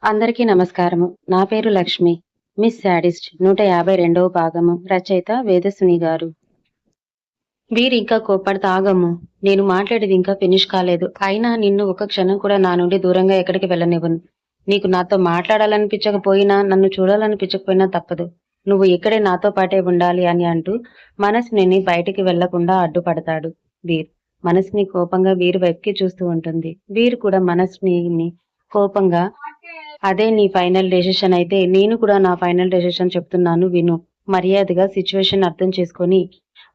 అందరికీ నమస్కారము. నా పేరు లక్ష్మి. మిస్ శాడిస్ట్ 152వ భాగము. రచయిత వేదశ్రీ గారు. వీరింకా కోప్పడితే ఆగమ్ము. నేను మాట్లాడేది ఇంకా ఫినిష్ కాలేదు. అయినా నిన్ను ఒక క్షణం కూడా నా నుండి దూరంగా ఎక్కడికి వెళ్ళనివ్వను. నీకు నాతో మాట్లాడాలనిపించకపోయినా, నన్ను చూడాలనిపించకపోయినా తప్పదు. నువ్వు ఇక్కడే నాతో పాటే ఉండాలి అని అంటూ మనస్విని బయటికి వెళ్లకుండా అడ్డుపడతాడు వీర్. మనస్విని కోపంగా వీరు వైపుకి చూస్తూ ఉంటుంది. వీరు కూడా మనస్విని కోపంగా అదే నీ ఫైనల్ డెసిషన్ అయితే నేను కూడా నా ఫైనల్ డెసిషన్ చెప్తున్నాను విను. మర్యాదగా సిచ్యువేషన్ అర్థం చేసుకొని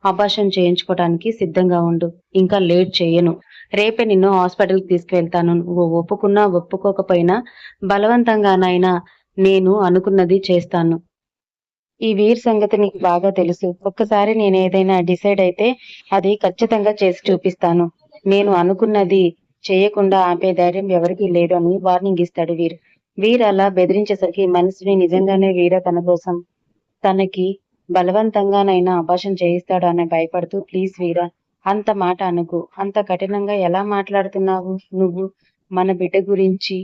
అబార్షన్ చేయించుకోవడానికి సిద్ధంగా ఉండు. ఇంకా లేట్ చేయను. రేపే నిన్ను హాస్పిటల్‌కి తీసుకువెళ్తాను. నువ్వు ఒప్పుకున్నా, ఒప్పుకోకపోయినా బలవంతంగానైనా నేను అనుకున్నది చేస్తాను. ఈ వీర్ సంగతి నీకు బాగా తెలుసు. ఒక్కసారి నేనేదైనా డిసైడ్ అయితే అది ఖచ్చితంగా చేసి చూపిస్తాను. నేను అనుకున్నది చేయకుండా ఆపే ధైర్యం ఎవరికీ లేదు అని వార్నింగ్ ఇస్తాడు వీర్. వీర్ అలా బెదిరించేసరికి మనసుని నిజంగానే వీర తన కోసం తనకి బలవంతంగానైనా అబార్షన్ చేయిస్తాడు అని భయపడుతూ ప్లీజ్ వీరా అంత మాట అనకు. అంత కఠినంగా ఎలా మాట్లాడుతున్నావు నువ్వు? మన బిడ్డ గురించి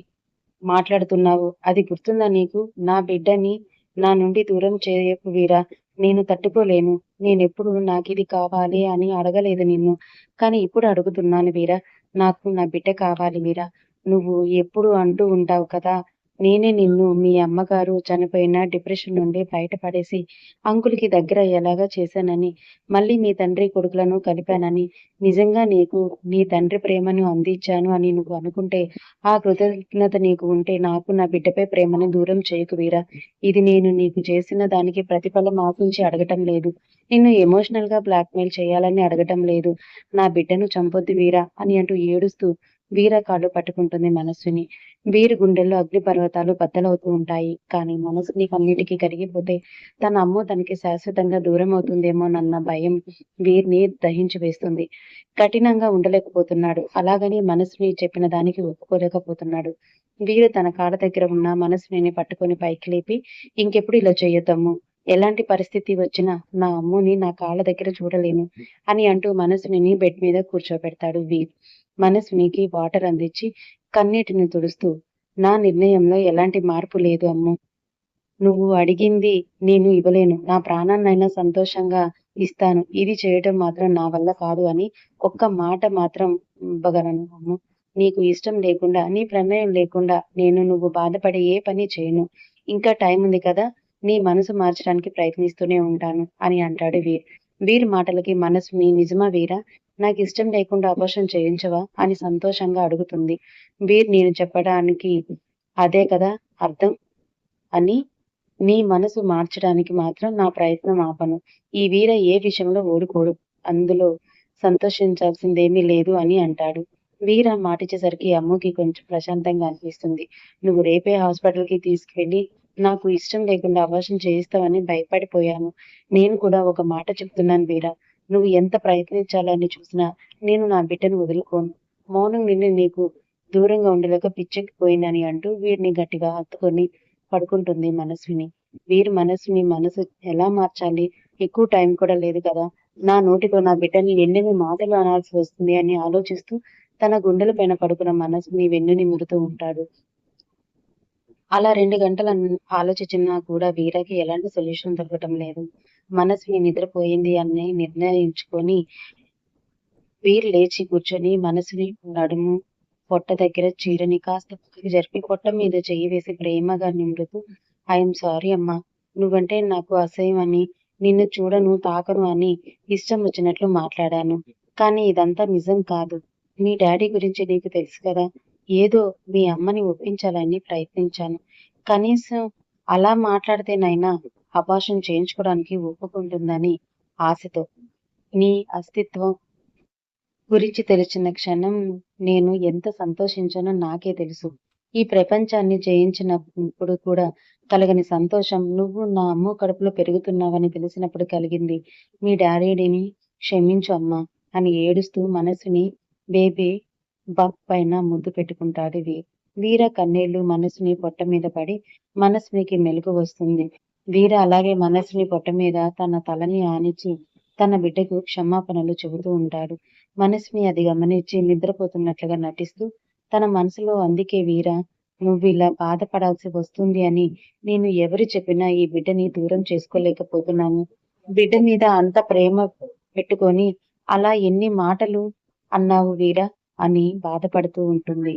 మాట్లాడుతున్నావు. అది గుర్తుందా నీకు? నా బిడ్డని నా నుండి దూరం చేయకు వీరా. నేను తట్టుకోలేను. నేనెప్పుడు నాకిది కావాలి అని అడగలేదు నిన్ను. కానీ ఇప్పుడు అడుగుతున్నాను వీరా. నాకు నా బిడ్డ కావాలి వీరా. నువ్వు ఎప్పుడు అంటూ ఉంటావు కదా! నేనే నిన్ను మీ అమ్మగారు చనిపోయిన డిప్రెషన్ నుండి బయటపడేసి అంకుల్‌కి దగ్గరయ్యేలాగా చేశానని, మళ్ళీ మీ తండ్రి కొడుకులను కలిపానని, నిజంగా నీకు నీ తండ్రి ప్రేమను అందించాను అని నువ్వు అనుకుంటే ఆ కృతజ్ఞత నీకు ఉంటే నాకు నా బిడ్డపై ప్రేమను దూరం చేయకు వీరా. ఇది నేను నీకు చేసిన దానికి ప్రతిఫలం ఆశించి అడగటం లేదు. నిన్ను ఎమోషనల్‌గా బ్లాక్‌మెయిల్ చేయాలని అడగటం లేదు. నా బిడ్డను చంపొద్దు వీరా అని అంటూ ఏడుస్తూ వీర కాళ్ళు పట్టుకుంటుంది మనస్విని. వీరి గుండెల్లో అగ్నిపర్వతాలు బద్దలవుతూ ఉంటాయి. కానీ మనసుని కన్నిటికి కరిగిపోతే తన అమ్మో తనకి శాశ్వతంగా దూరం అవుతుందేమోనన్న భయం వీరిని దహించి వేస్తుంది. కఠినంగా ఉండలేకపోతున్నాడు. అలాగని మనసుని చెప్పిన దానికి ఒప్పుకోలేకపోతున్నాడు. వీరు తన కాళ్ళ దగ్గర ఉన్న మనసుని పట్టుకొని పైకి లేపి ఇంకెప్పుడు ఇలా చెయ్యొద్దమ్ము. ఎలాంటి పరిస్థితి వచ్చినా నా అమ్ముని నా కాళ్ళ దగ్గర చూడలేను అని అంటూ మనసుని బెడ్ మీద కూర్చోబెడతాడు వీర్. మనసునికి వాటర్ అందించి కన్నీటిని తుడుస్తూ నా నిర్ణయంలో ఎలాంటి మార్పు లేదు అమ్ము. నువ్వు అడిగింది నేను ఇవ్వలేను. నా ప్రాణాన్నైనా సంతోషంగా ఇస్తాను. ఇది చేయటం మాత్రం నా వల్ల కాదు అని ఒక్క మాట మాత్రం ఇవ్వగలను అమ్ము. నీకు ఇష్టం లేకుండా, నీ ప్రమేయం లేకుండా నువ్వు బాధపడే ఏ పని చేయను. ఇంకా టైం ఉంది కదా! నీ మనసు మార్చడానికి ప్రయత్నిస్తూనే ఉంటాను అని అంటాడు వీర్. వీర్ మాటలకి మనసుని నిజమా వీరా? నాకిష్టం లేకుండా అబార్షన్ చేయించవా? అని సంతోషంగా అడుగుతుంది. వీర్ నేను చెప్పడానికి అదే కదా అర్థం అని నీ మనసు మార్చడానికి మాత్రం నా ప్రయత్నం ఆపను. ఈ వీర ఏ విషయంలో ఊరుకోడు. అందులో సంతోషించాల్సిందేమీ లేదు అని అంటాడు. వీర మాటిచ్చేసరికి అమ్ముకి కొంచెం ప్రశాంతంగా అనిపిస్తుంది. నువ్వు రేపే హాస్పిటల్‌కి తీసుకువెళ్ళి నాకు ఇష్టం లేకుండా అబార్షన్ చేయిస్తావని భయపడిపోయాను. నేను కూడా ఒక మాట చెప్తున్నాను వీర. నువ్వు ఎంత ప్రయత్నించాలని చూసినా నేను నా బిడ్డను వదులుకోను. మౌనం నుండి నీకు దూరంగా ఉండలేక పిచ్చెక్కిపోయిందని అంటూ వీరిని గట్టిగా హత్తుకొని పడుకుంటుంది మనస్విని. వీరి మనసు ఎలా మార్చాలి? ఎక్కువ టైం కూడా లేదు కదా! నా నోటితో నా బిడ్డని ఎన్నెన్ని మాటలు అనాల్సి వస్తుంది అని ఆలోచిస్తూ తన గుండెల పైన పడుకున్న మనసుని వెన్నునిమురుతూ ఉంటాడు. అలా 2 గంటలు ఆలోచించినా కూడా వీరకి ఎలాంటి సొల్యూషన్ దొరకటం లేదు. మనస్విని నిద్రపోయింది అని నిర్ణయించుకొని వీరు లేచి కూర్చొని మనసుని నడుము, పొట్ట దగ్గర చీరని కాస్త పక్కకి జరిపి పొట్ట మీద చెయ్యి వేసి ప్రేమగా నిమురుతూ ఐయామ్ సారీ అమ్మా. నువ్వంటే నాకు అసహ్యం అని, నిన్ను చూడను, తాకను అని ఇష్టం వచ్చినట్లు మాట్లాడాను. కానీ ఇదంతా నిజం కాదు. మీ డ్యాడీ గురించి నీకు తెలుసు కదా! ఏదో మీ అమ్మని ఒప్పించాలని ప్రయత్నించాను. కనీసం అలా మాట్లాడితేనైనా అబార్షన్ చేయించుకోవడానికి ఒప్పుకుంటుందని ఆశతో. నీ అస్తిత్వం గురించి తెలిసిన క్షణం నేను ఎంత సంతోషించానో నాకే తెలుసు. ఈ ప్రపంచాన్ని జయించినప్పుడు కూడా కలగని సంతోషం నువ్వు నా అమ్మ కడుపులో పెరుగుతున్నావని తెలిసినప్పుడు కలిగింది. మీ డాడీని క్షమించు అమ్మా అని ఏడుస్తూ మనసుని బేబీ బంప్ పైన ముద్దు పెట్టుకుంటాడు వీర కన్నీళ్లు మనసుని పొట్ట మీద పడి మనసునికి మెలుకు వస్తుంది. వీర అలాగే మనసుని పొట్ట మీద తన తలని ఆనించి తన బిడ్డకు క్షమాపణలు చెబుతూ ఉంటాడు. మనసుని అది గమనించి నిద్రపోతున్నట్లుగా నటిస్తూ తన మనసులో అందుకే వీర నువ్వు ఇలా బాధపడాల్సి వస్తుంది అని నేను ఎవరు చెప్పినా ఈ బిడ్డని దూరం చేసుకోలేకపోతున్నాను. బిడ్డ మీద అంత ప్రేమ పెట్టుకొని అలా ఎన్ని మాటలు అన్నావు వీరా అని బాధపడుతూ ఉంటుంది.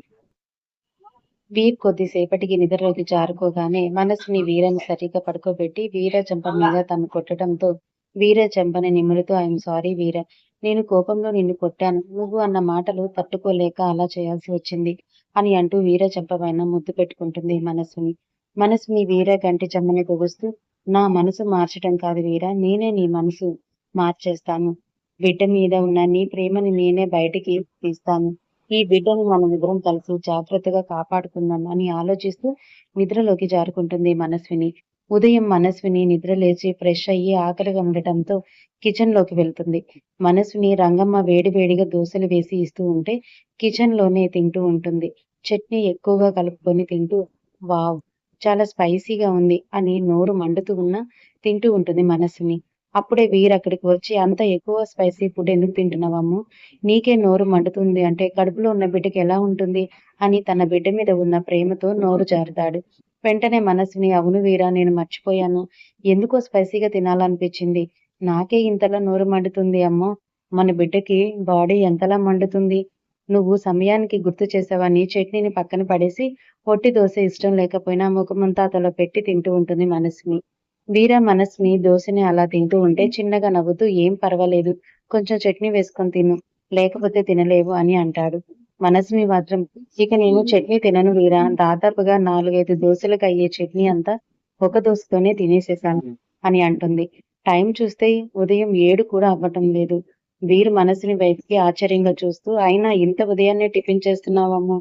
వీర్ కొద్దిసేపటికి నిద్రలోకి జారుకోగానే మనసుని వీరని సరిగ్గా పడుకోబెట్టి వీర చెంప మీద తను కొట్టడంతో వీర చెంపని నిమురుతూ ఐఎమ్ సారీ వీర, నేను కోపంలో నిన్ను కొట్టాను, నువ్వు అన్న మాటలు తట్టుకోలేక అలా చేయాల్సి వచ్చింది అని అంటూ వీర చెంప పైన ముద్దు పెట్టుకుంటుంది మనసుని. మనసుని వీర గంటి చెమ్మని పొగుస్తూ, నా మనసు మార్చటం కాదు వీర, నేనే నీ మనసు మార్చేస్తాను. బిడ్డ మీద ఉన్న నీ ప్రేమని నేనే బయటికి తీస్తాను. ఈ బిడ్డని మనమిద్దరం కలిసి జాగ్రత్తగా కాపాడుకుందాం అని ఆలోచిస్తూ నిద్రలోకి జారుకుంటుంది మనస్విని. ఉదయం మనస్విని నిద్ర లేచి ఫ్రెష్ అయ్యి ఆకలిగా ఉండటంతో కిచెన్ లోకి వెళ్తుంది. మనస్విని రంగమ్మ వేడివేడిగా దోశలు వేసి ఇస్తూ ఉంటే కిచెన్ లోనే తింటూ ఉంటుంది. చట్నీ ఎక్కువగా కలుపుకొని తింటూ వావ్, చాలా స్పైసీగా ఉంది అని నోరు మండుతూ ఉన్నా తింటూ ఉంటుంది మనస్విని. అప్పుడే వీర్ అక్కడికి వచ్చి, అంత ఎక్కువ స్పైసీ ఫుడ్ ఎందుకు తింటున్నావమ్ము, నీకే నోరు మండుతుంది అంటే కడుపులో ఉన్న బిడ్డకి ఎలా ఉంటుంది అని తన బిడ్డ మీద ఉన్న ప్రేమతో నోరు జారుతాడు. వెంటనే మనసుని, అవును వీరా, నేను మర్చిపోయాను, ఎందుకో స్పైసీగా తినాలనిపించింది, నాకే ఇంతలా నోరు మండుతుంది అమ్మో, మన బిడ్డకి బాడీ ఎంతలా మండుతుంది, నువ్వు సమయానికి గుర్తు చేసావని చట్నీని పక్కన పడేసి ఒట్టి దోశ ఇష్టం లేకపోయినా ముఖమంతా అతలో పెట్టి తింటూ ఉంటుంది మనసుని. వీర మనస్ని దోశని అలా తింటూ ఉంటే చిన్నగా నవ్వుతూ, ఏం పర్వాలేదు, కొంచెం చట్నీ వేసుకొని తిను, లేకపోతే తినలేవు అని అంటాడు. మనస్ని మాత్రం, ఇక నేను చట్నీ తినను వీరా, దాదాపుగా 4-5 దోశలకు అయ్యే చట్నీ అంతా ఒక దోశతోనే తినేసేశాను అని అంటుంది. టైం చూస్తే ఉదయం 7 కూడా అవ్వటం లేదు. వీరు మనసుని వైపుకి ఆశ్చర్యంగా చూస్తూ, అయినా ఇంత ఉదయాన్నే టిఫిన్ చేస్తున్నావమ్మో,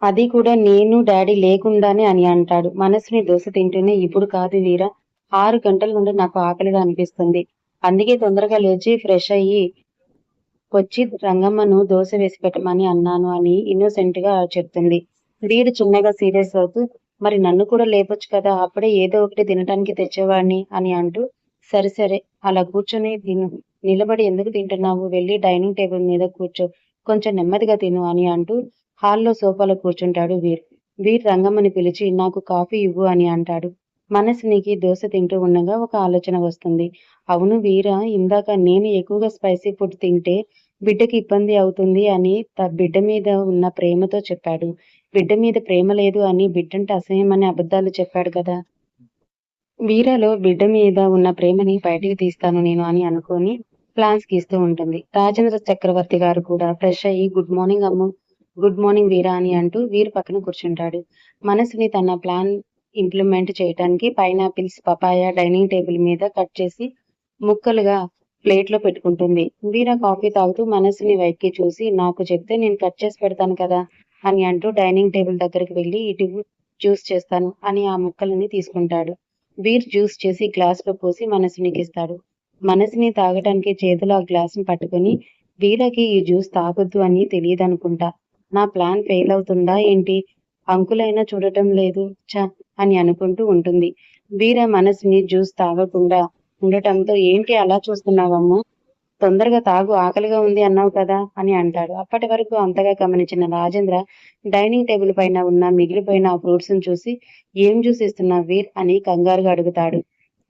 అది కూడా నేను డాడీ లేకుండానే అని అంటాడు. మనసుని దోశ తింటూనే, ఇప్పుడు కాదు వీరా, 6 గంటల నుండి నాకు ఆకలిగా అనిపిస్తుంది, అందుకే తొందరగా లేచి ఫ్రెష్ అయ్యి వచ్చి రంగమ్మను దోశ వేసి పెట్టమని అన్నాను అని ఇన్నోసెంట్ గా చెప్తుంది. వీడు చిన్నగా సీరియస్ అవుతూ, మరి నన్ను కూడా లేపొచ్చు కదా, అప్పుడే ఏదో ఒకటి తినటానికి తెచ్చేవాడిని అని అంటూ, సరే సరే అలా కూర్చొని తిను, నిలబడి ఎందుకు తింటున్నావు, వెళ్ళి డైనింగ్ టేబుల్ మీద కూర్చో, కొంచెం నెమ్మదిగా తిను అని అంటూ హాల్లో సోఫాలో కూర్చుంటాడు వీర్. వీర్ రంగమ్మని పిలిచి, నాకు కాఫీ ఇవ్వు అని అంటాడు. మనసునికి దోశ తింటూ ఉండగా ఒక ఆలోచన వస్తుంది. అవును వీర, ఇందాక నేను ఎక్కువగా స్పైసీ ఫుడ్ తింటే బిడ్డకి ఇబ్బంది అవుతుంది అని బిడ్డ మీద ఉన్న ప్రేమతో చెప్పాడు. బిడ్డ మీద ప్రేమ లేదు అని, బిడ్డంటే అసహ్యం అని అబద్ధాలు చెప్పాడు కదా. వీరలో బిడ్డ మీద ఉన్న ప్రేమని బయటికి తీస్తాను నేను అని అనుకొని ప్లాన్స్ గీస్తూ ఉంటుంది. రాజేంద్ర చక్రవర్తి గారు కూడా ఫ్రెష్ అయ్యి, గుడ్ మార్నింగ్ అమ్ము, గుడ్ మార్నింగ్ వీరా అని అంటూ వీరు పక్కన కూర్చుంటాడు. మనసుని తన ప్లాన్ ఇంప్లిమెంట్ చేయడానికి పైనాపిల్స్, పపాయ డైనింగ్ టేబుల్ మీద కట్ చేసి ముక్కలుగా ప్లేట్లో పెట్టుకుంటుంది. వీర కాఫీ తాగుతూ మనసుని వైపుకి చూసి, నాకు చెప్తే నేను కట్ చేసి పెడతాను కదా అని అంటూ డైనింగ్ టేబుల్ దగ్గరికి వెళ్ళి, ఇటు జ్యూస్ చేస్తాను అని ఆ ముక్కలని తీసుకుంటాడు. వీర్ జ్యూస్ చేసి గ్లాసులో పోసి మనసునికి ఇస్తాడు. మనసుని తాగటానికి చేతిలో ఆ గ్లాసుని పట్టుకొని, వీరకి ఈ జ్యూస్ తాగొద్దు అని తెలియదనుకుంటా, నా ప్లాన్ ఫెయిల్ అవుతుందా ఏంటి, అంకులైనా చూడటం లేదు చ అని అనుకుంటూ ఉంటుంది. వీర మనసుని జ్యూస్ తాగకుండా ఉండటంతో, ఏంటి అలా చూస్తున్నావమ్మా, తొందరగా తాగు, ఆకలిగా ఉంది అన్నావు కదా అని అంటాడు. అప్పటి వరకు అంతగా గమనించిన రాజేంద్ర డైనింగ్ టేబుల్ పైన ఉన్న మిగిలిపోయిన ఆ ఫ్రూట్స్ ని చూసి, ఏం జ్యూస్ ఇస్తున్నావు వీర్ అని కంగారుగా అడుగుతాడు.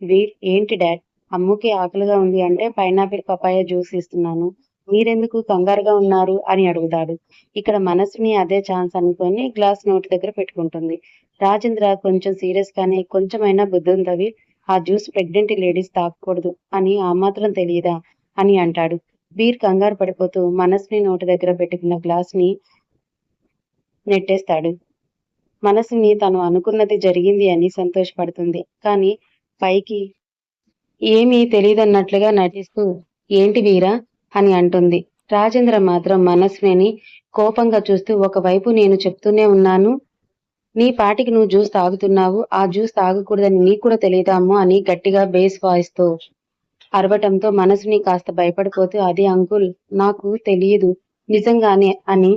వీర్, ఏంటి డాడ్, అమ్ముకి ఆకలిగా ఉంది అంటే పైనాపిల్ పపాయ జ్యూస్ ఇస్తున్నాను, మీరెందుకు కంగారుగా ఉన్నారు అని అడుగుతాడు. ఇక్కడ మనసుని అదే ఛాన్స్ అనుకొని గ్లాస్ నోటి దగ్గర పెట్టుకుంటుంది. రాజేంద్ర కొంచెం సీరియస్ గానే, కొంచెమైనా బుద్ధి ఉందా వీర్, ఆ జ్యూస్ ప్రెగ్నెంట్ లేడీస్ తాగకూడదు అని ఆ మాత్రం తెలియదా అని అంటాడు. వీర్ కంగారు పడిపోతూ మనసుని నోటి దగ్గర పెట్టుకున్న గ్లాస్ ని నెట్టేస్తాడు. మనసుని తను అనుకున్నది జరిగింది అని సంతోషపడుతుంది. కానీ పైకి ఏమీ తెలియదన్నట్లుగా నటిస్తూ, ఏంటి వీరా అని అంటుంది. రాజేంద్ర మాత్రం మనస్విని కోపంగా చూస్తూ, ఒకవైపు నేను చెప్తూనే ఉన్నాను, నీ పాటికి నువ్వు జ్యూస్ తాగుతున్నావు, ఆ జ్యూస్ తాగకూడదని నీకు కూడా తెలియదాము అని గట్టిగా బేస్ వాయిస్తో అరవటంతో మనసుని కాస్త భయపడిపోతూ, అది అంకుల్, నాకు తెలియదు నిజంగానే అని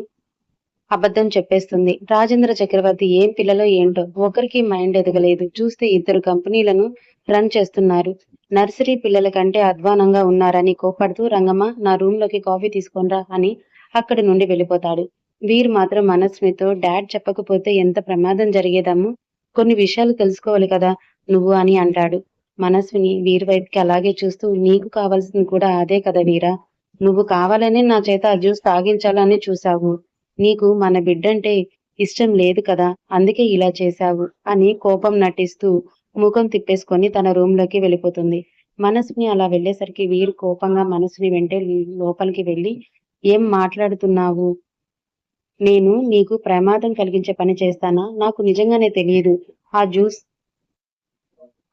అబద్ధం చెప్పేస్తుంది. రాజేంద్ర చక్రవర్తి ఏం పిల్లలో ఏంటో, ఒకరికి మైండ్ ఎదగలేదు, చూస్తే 2 కంపెనీలను రన్ చేస్తున్నారు, నర్సరీ పిల్లల కంటే అధ్వానంగా ఉన్నారని కోపడుతూ, రంగమ్మ నా రూమ్ లోకి కాఫీ తీసుకొనిరా అని అక్కడి నుండి వెళ్ళిపోతాడు. వీరు మాత్రం మనస్వినితో డాడ్ చెప్పకపోతే ఎంత ప్రమాదం జరిగేదమ్ము. కొన్ని విషయాలు తెలుసుకోవాలి కదా నువ్వు అని అంటాడు. మనస్విని వీరి వైపుకి అలాగే చూస్తూ నీకు కావాల్సింది కూడా అదే కదా వీరా. నువ్వు కావాలనే నా చేత ఆ జ్యూస్ తాగించాలని చూశావు. నీకు మన బిడ్డంటే ఇష్టం లేదు కదా అందుకే ఇలా చేశావు అని కోపం నటిస్తూ ముఖం తిప్పేసుకొని తన రూంలోకి వెళ్ళిపోతుంది. మనస్విని అలా వెళ్ళేసరికి వీరు కోపంగా మనస్విని వెంటే లోపలికి వెళ్ళి ఏం మాట్లాడుతున్నావు? నేను నీకు ప్రమాదం కలిగించే పని చేస్తానా? నాకు నిజంగానే తెలియదు. ఆ జ్యూస్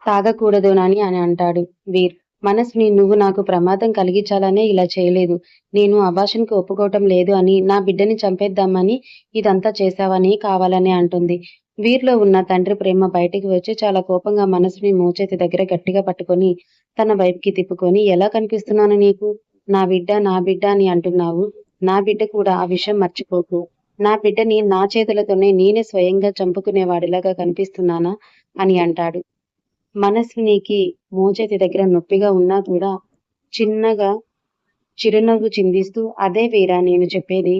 తాగకూడదునని అని అంటాడు వీర్. మనస్విని నువ్వు నాకు ప్రమాదం కలిగించాలనే ఇలా చేయలేదు. నేను అబార్షన్‌కి ఒప్పుకోవటం లేదు అని, నా బిడ్డని చంపేద్దామని ఇదంతా చేశావని కావాలనే అంటుంది. వీర్‌లో ఉన్న తండ్రి ప్రేమ బయటికి వచ్చి చాలా కోపంగా మనస్విని మోచేతి దగ్గర గట్టిగా పట్టుకొని తన వైపుకి తిప్పుకొని ఎలా కనిపిస్తున్నాను నీకు? నా బిడ్డ అని అంటున్నావు. నా బిడ్డ కూడా ఆ విషయం మర్చిపోకు. నా బిడ్డని నా చేతులతోనే నేనే స్వయంగా చంపుకునేవాడిలాగా కనిపిస్తున్నానా? అని అంటాడు. మనస్వినికి మోచేతి దగ్గర నొప్పిగా ఉన్నా కూడా చిన్నగా చిరునవ్వు చిందిస్తూ అదే వీరా నేను చెప్పేది.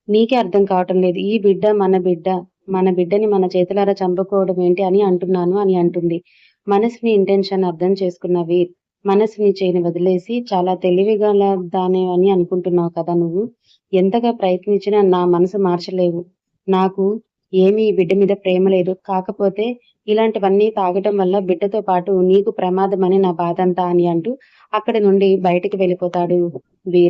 నీకే అర్థం కావటం లేదు. ఈ బిడ్డ మన బిడ్డ. మన బిడ్డని మన చేతులారా చంపుకోవడం ఏంటి అని అంటున్నాను అని అంటుంది. మనస్విని ఇంటెన్షన్ అర్థం చేసుకున్న వీర్ మనస్విని చేయని వదిలేసి చాలా తెలివిగల దానే అని అనుకుంటున్నావు కదా నువ్వు. ఎంతగా ప్రయత్నించినా నా మనసు మార్చలేవు. నాకు ఏమీ ఈ బిడ్డ మీద ప్రేమ లేదు. కాకపోతే ఇలాంటివన్నీ తాగటం వల్ల బిడ్డతో పాటు నీకు ప్రమాదమని నా బాధంతా అని అంటూ అక్కడి నుండి బయటికి వెళ్ళిపోతాడు వీర్.